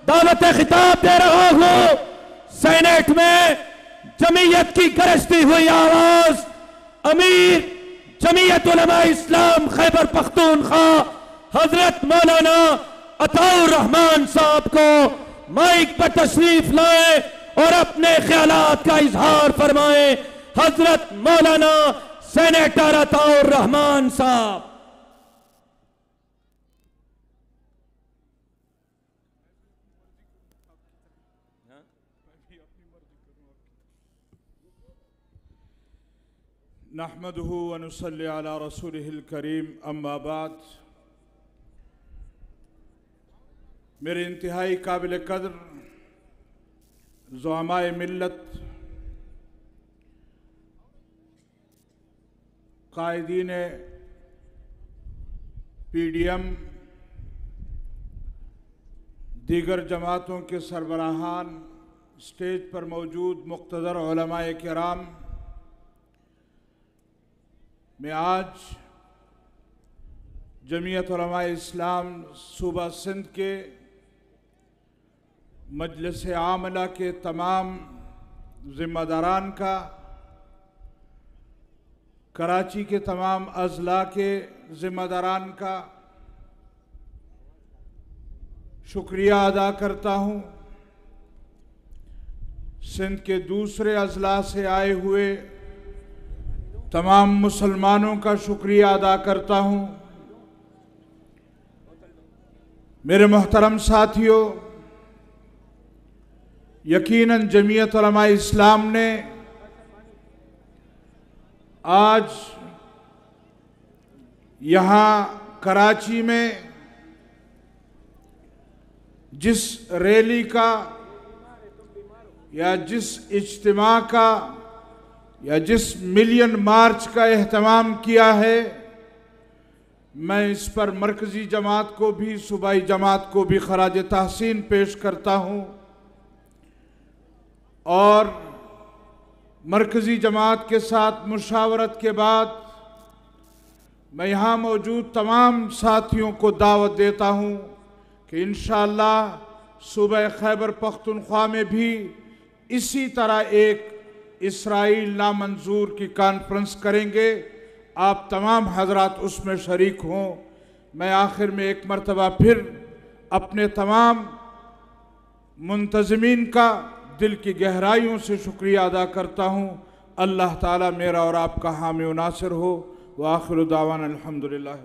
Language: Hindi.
दावत खिताब दे रहा हूं। सेनेट में जमीयत की गरजती हुई आवाज अमीर जमीयत उलमा इस्लाम खैबर पख्तूनख्वा हजरत मौलाना अताउर रहमान साहब को माइक पर तशरीफ लाए और अपने ख्यालात का इजहार फरमाए। हजरत मौलाना सेनेटर अताउर रहमान साहब। नहमदुहु व नुसल्ली अला रसूलिहिल करीम, अम्मा बाद। मेरे इंतहाई काबिल कदर ज़ुअमाए मिल्लत, कायदीन PDM, दीगर जमातों के सरबराहान, स्टेज पर मौजूद मुक़्तदर उलमाए किराम, मैं आज जमीयत उलमाए इस्लाम सूबा सिंध के मजलिस आमला के तमाम ज़िम्मेदारान का, कराची के तमाम अज़ला के ज़िम्मेदारान का शुक्रिया अदा करता हूँ। सिंध के दूसरे अज़ला से आए हुए तमाम मुसलमानों का शुक्रिया अदा करता हूँ। मेरे मोहतरम साथियों, यकीनन जमीयत उलमाए इस्लाम ने आज यहाँ कराची में जिस रैली का या जिस इज्तिमा का या जिस मिलियन मार्च का एहतमाम किया है, मैं इस पर मरकज़ी जमात को भी सूबाई जमात को भी खराज तहसीन पेश करता हूँ और मरकज़ी जमात के साथ मुशावरत के बाद मैं यहाँ मौजूद तमाम साथियों को दावत देता हूँ कि इंशाअल्लाह सूबा खैबर पख्तूनख्वा में भी इसी तरह एक इसराइल नामंजूर की कॉन्फ्रेंस करेंगे। आप तमाम हजरात उसमें शरीक हों। मैं आखिर में एक मरतबा फिर अपने तमाम मुंतज़मीन का दिल की गहराइयों से शुक्रिया अदा करता हूँ। अल्लाह ताला मेरा और आपका हामी व नासिर हो। व आखिर दावाना अल्हम्दुलिल्लाह।